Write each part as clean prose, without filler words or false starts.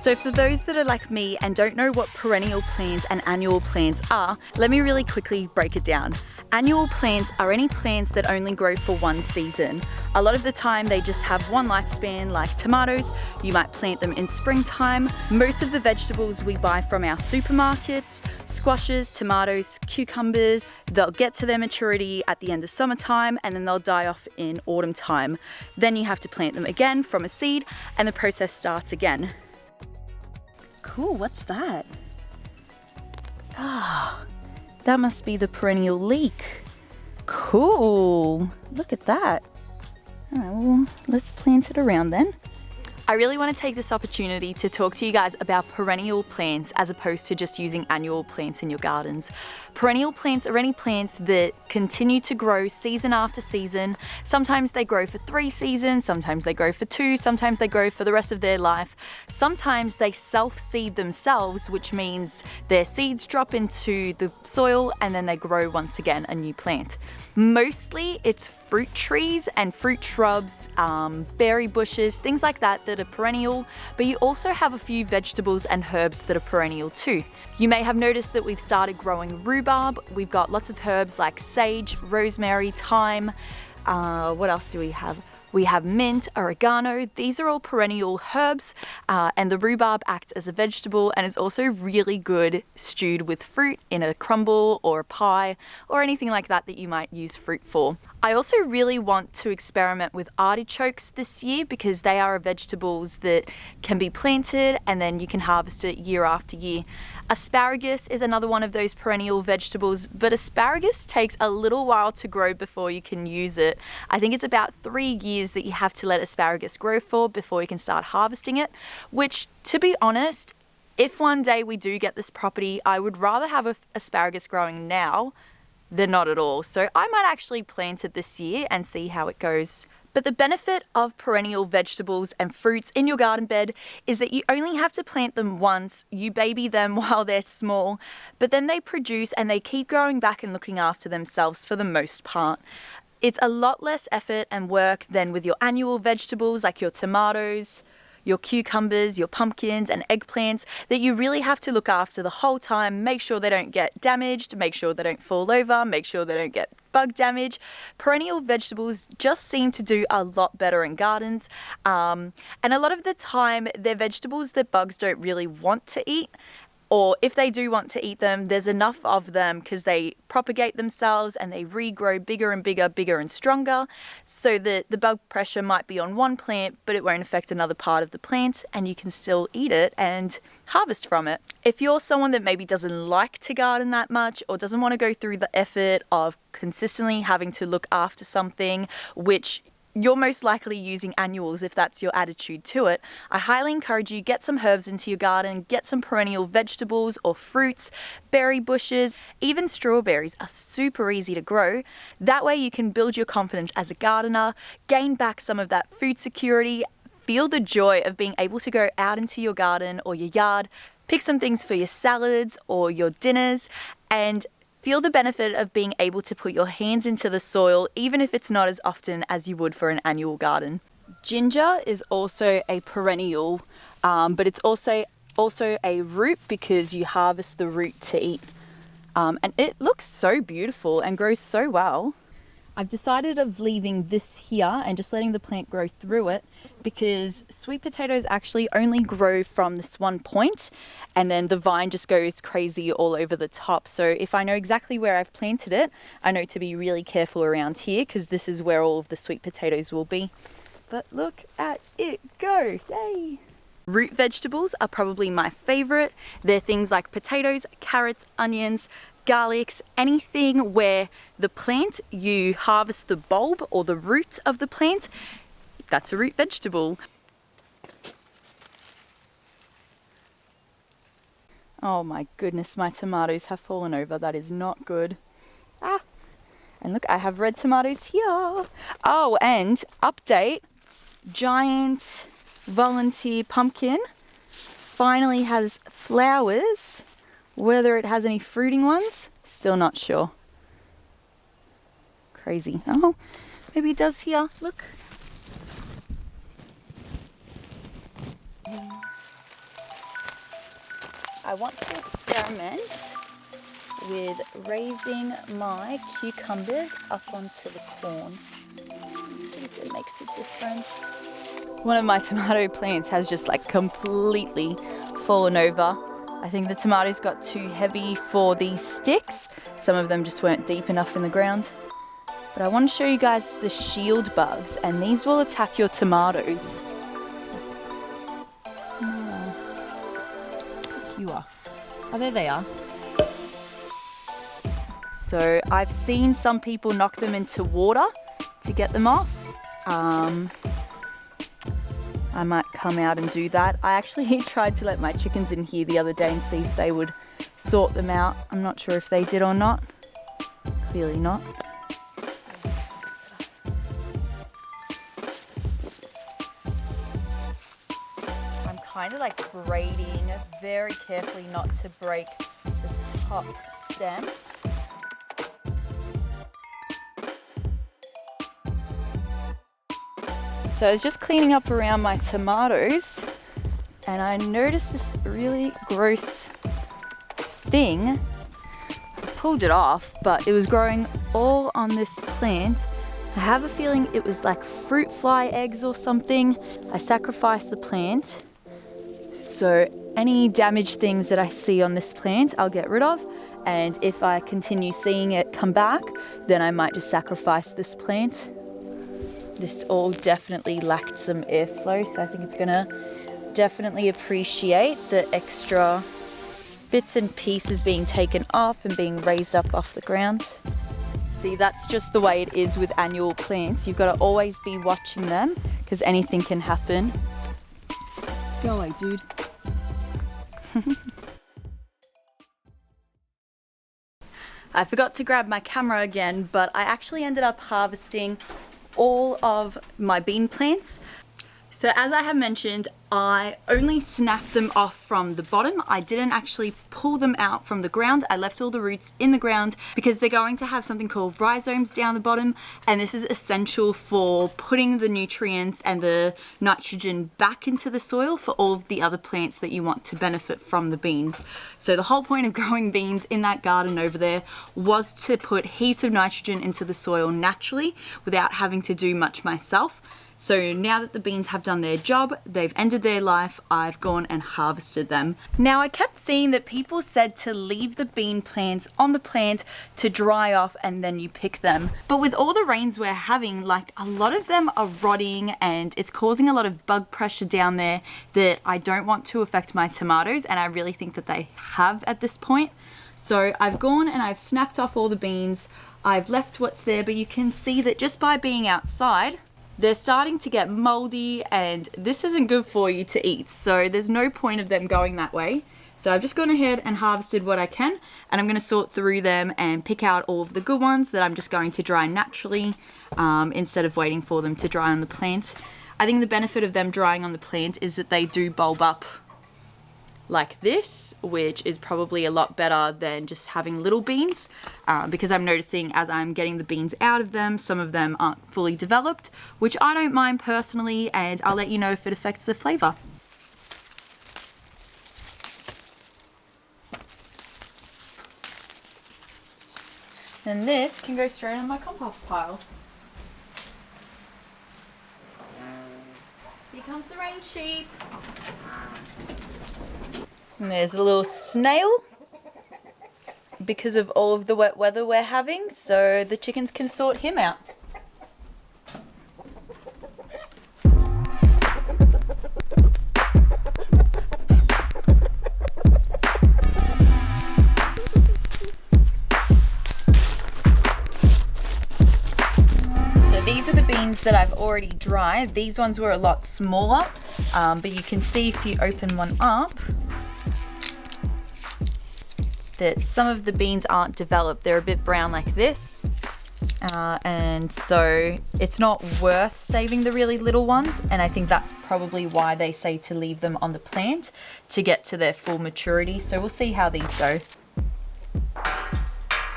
So for those that are like me and don't know what perennial plants and annual plants are, let me really quickly break it down. Annual plants are any plants that only grow for one season. A lot of the time they just have one lifespan, like tomatoes. You might plant them in springtime. Most of the vegetables we buy from our supermarkets, squashes, tomatoes, cucumbers, they'll get to their maturity at the end of summertime and then they'll die off in autumn time. Then you have to plant them again from a seed and the process starts again. Cool, what's that? Ah, that must be the perennial leek. Cool, look at that. All right, well, let's plant it around then. I really want to take this opportunity to talk to you guys about perennial plants as opposed to just using annual plants in your gardens. Perennial plants are any plants that continue to grow season after season. Sometimes they grow for 3 seasons, sometimes they grow for 2, sometimes they grow for the rest of their life. Sometimes they self-seed themselves, which means their seeds drop into the soil and then they grow once again a new plant. Mostly it's fruit trees and fruit shrubs, berry bushes, things like that that are perennial, but you also have a few vegetables and herbs that are perennial too. You may have noticed that we've started growing rhubarb. We've got lots of herbs like sage, rosemary, thyme. What else do we have? We have mint, oregano. These are all perennial herbs, and the rhubarb acts as a vegetable and is also really good stewed with fruit in a crumble or a pie or anything like that that you might use fruit for. I also really want to experiment with artichokes this year because they are vegetables that can be planted and then you can harvest it year after year. Asparagus is another one of those perennial vegetables, but asparagus takes a little while to grow before you can use it. I think it's about 3 years that you have to let asparagus grow for before you can start harvesting it, which, to be honest, if one day we do get this property, I would rather have asparagus growing now than not at all. So I might actually plant it this year and see how it goes. But the benefit of perennial vegetables and fruits in your garden bed is that you only have to plant them once, you baby them while they're small, but then they produce and they keep growing back and looking after themselves for the most part. It's a lot less effort and work than with your annual vegetables like your tomatoes, your cucumbers, your pumpkins and eggplants that you really have to look after the whole time, make sure they don't get damaged, make sure they don't fall over, make sure they don't get bug damage. Perennial vegetables just seem to do a lot better in gardens, and a lot of the time they're vegetables that bugs don't really want to eat. Or if they do want to eat them, there's enough of them because they propagate themselves and they regrow bigger and bigger, bigger and stronger, so that the bug pressure might be on one plant, but it won't affect another part of the plant and you can still eat it and harvest from it. If you're someone that maybe doesn't like to garden that much or doesn't want to go through the effort of consistently having to look after something, which you're most likely using annuals if that's your attitude to it, I highly encourage you get some herbs into your garden, get some perennial vegetables or fruits, berry bushes, even strawberries are super easy to grow. That way you can build your confidence as a gardener, gain back some of that food security, feel the joy of being able to go out into your garden or your yard, pick some things for your salads or your dinners, and feel the benefit of being able to put your hands into the soil, even if it's not as often as you would for an annual garden. Ginger is also a perennial, but it's also a root because you harvest the root to eat. And it looks so beautiful and grows so well. I've decided of leaving this here and just letting the plant grow through it because sweet potatoes actually only grow from this one point and then the vine just goes crazy all over the top. So if I know exactly where I've planted it, I know to be really careful around here because this is where all of the sweet potatoes will be. But look at it go, yay! Root vegetables are probably my favorite. They're things like potatoes, carrots, onions, garlics, anything where the plant, you harvest the bulb or the root of the plant, that's a root vegetable. Oh my goodness, my tomatoes have fallen over. That is not good. And look, I have red tomatoes here. Oh, and update, giant volunteer pumpkin finally has flowers. Whether it has any fruiting ones, still not sure. Crazy. Oh, maybe it does here. Look. I want to experiment with raising my cucumbers up onto the corn. See if it makes a difference. One of my tomato plants has just like completely fallen over. I think the tomatoes got too heavy for these sticks. Some of them just weren't deep enough in the ground. But I want to show you guys the shield bugs, and these will attack your tomatoes. Pick you off. Oh, there they are. So I've seen some people knock them into water to get them off. I might come out and do that. I actually tried to let my chickens in here the other day and see if they would sort them out. I'm not sure if they did or not. Clearly not. I'm kind of like braiding very carefully not to break the top stems. So I was just cleaning up around my tomatoes and I noticed this really gross thing. I pulled it off, but it was growing all on this plant. I have a feeling it was like fruit fly eggs or something. I sacrificed the plant. So any damaged things that I see on this plant, I'll get rid of. And if I continue seeing it come back, then I might just sacrifice this plant. This all definitely lacked some airflow, so I think it's gonna definitely appreciate the extra bits and pieces being taken off and being raised up off the ground. See, that's just the way it is with annual plants. You've got to always be watching them because anything can happen. Go away, dude. I forgot to grab my camera again, but I actually ended up harvesting all of my bean plants. So as I have mentioned, I only snapped them off from the bottom. I didn't actually pull them out from the ground. I left all the roots in the ground because they're going to have something called rhizomes down the bottom, and this is essential for putting the nutrients and the nitrogen back into the soil for all of the other plants that you want to benefit from the beans. So the whole point of growing beans in that garden over there was to put heaps of nitrogen into the soil naturally without having to do much myself. So now that the beans have done their job, they've ended their life, I've gone and harvested them. Now I kept seeing that people said to leave the bean plants on the plant to dry off and then you pick them. But with all the rains we're having, like a lot of them are rotting and it's causing a lot of bug pressure down there that I don't want to affect my tomatoes, and I really think that they have at this point. So I've gone and I've snapped off all the beans. I've left what's there, but you can see that just by being outside, they're starting to get moldy and this isn't good for you to eat. So there's no point of them going that way. So I've just gone ahead and harvested what I can, and I'm going to sort through them and pick out all of the good ones that I'm just going to dry naturally instead of waiting for them to dry on the plant. I think the benefit of them drying on the plant is that they do bulb up like this, which is probably a lot better than just having little beans, because I'm noticing as I'm getting the beans out of them, some of them aren't fully developed, which I don't mind personally, and I'll let you know if it affects the flavor. And this can go straight on my compost pile. Here comes the rain sheep. And there's a little snail because of all of the wet weather we're having, so the chickens can sort him out. So these are the beans that I've already dried. These ones were a lot smaller, but you can see if you open one up that some of the beans aren't developed. They're a bit brown like this. And so it's not worth saving the really little ones. And I think that's probably why they say to leave them on the plant to get to their full maturity. So we'll see how these go.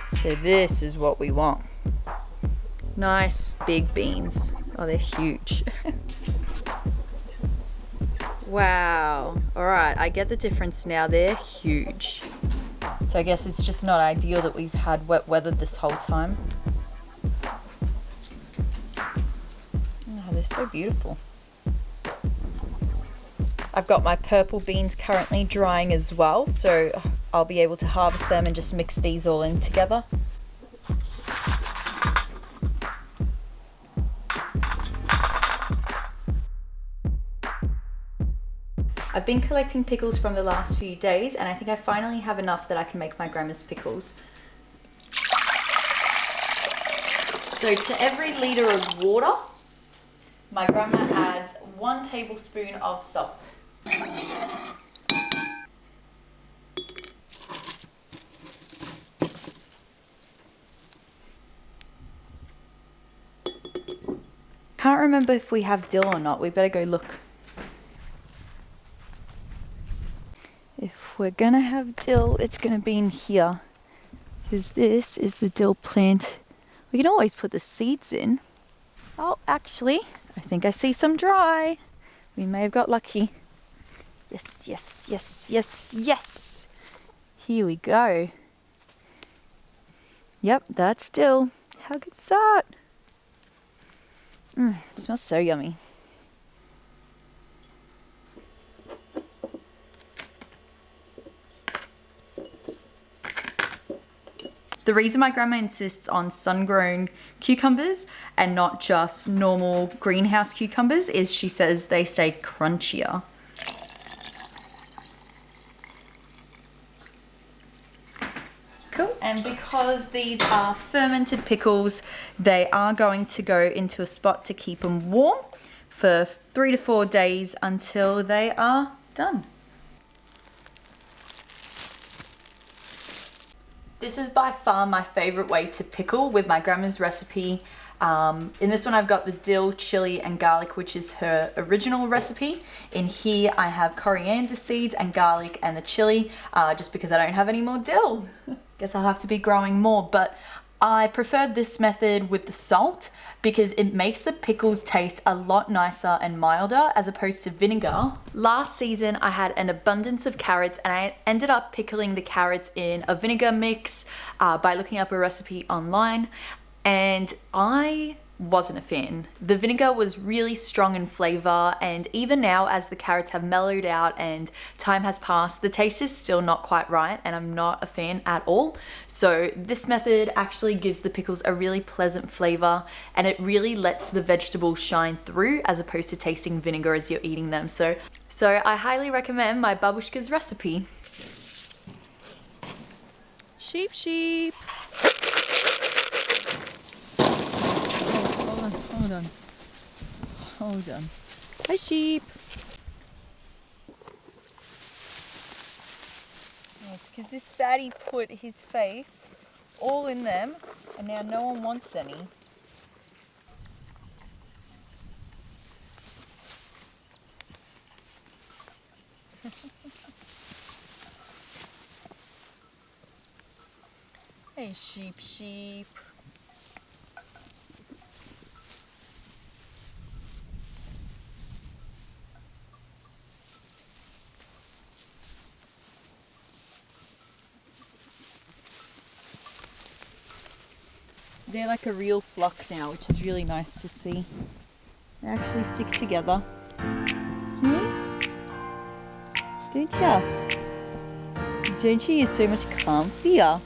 So this is what we want. Nice big beans. Oh, they're huge. Wow. All right, I get the difference now. They're huge. So I guess it's just not ideal that we've had wet weather this whole time. Oh, they're so beautiful. I've got my purple beans currently drying as well, so I'll be able to harvest them and just mix these all in together. I've been collecting pickles from the last few days, and I think I finally have enough that I can make my grandma's pickles. So to every litre of water, my grandma adds 1 tablespoon of salt. Can't remember if we have dill or not. We better go look. If we're gonna have dill, it's gonna be in here, because this is the dill plant. We can always put the seeds in. Oh, actually, I think I see some dry. We may have got lucky. Yes, yes, yes, yes, yes. Here we go. Yep, that's dill. How good's that? It smells so yummy. The reason my grandma insists on sun-grown cucumbers and not just normal greenhouse cucumbers is she says they stay crunchier. Cool. And because these are fermented pickles, they are going to go into a spot to keep them warm for 3 to 4 days until they are done. This is by far my favorite way to pickle with my grandma's recipe. In this one I've got the dill, chili and garlic, which is her original recipe. In here I have coriander seeds and garlic and the chili, just because I don't have any more dill. Guess I'll have to be growing more, but I preferred this method with the salt because it makes the pickles taste a lot nicer and milder as opposed to vinegar. Last season I had an abundance of carrots and I ended up pickling the carrots in a vinegar mix by looking up a recipe online, and I wasn't a fan. The vinegar was really strong in flavor, and even now as the carrots have mellowed out and time has passed, the taste is still not quite right and I'm not a fan at all. So this method actually gives the pickles a really pleasant flavor and it really lets the vegetables shine through as opposed to tasting vinegar as you're eating them. So I highly recommend my babushka's recipe. Sheep, sheep. Hold on. Hi, sheep. Oh, it's because this fatty put his face all in them and now no one wants any. Hey, sheep, sheep. They're like a real flock now, which is really nice to see. They actually stick together. Hmm? Don't ya? Don't you? You're so much comfier.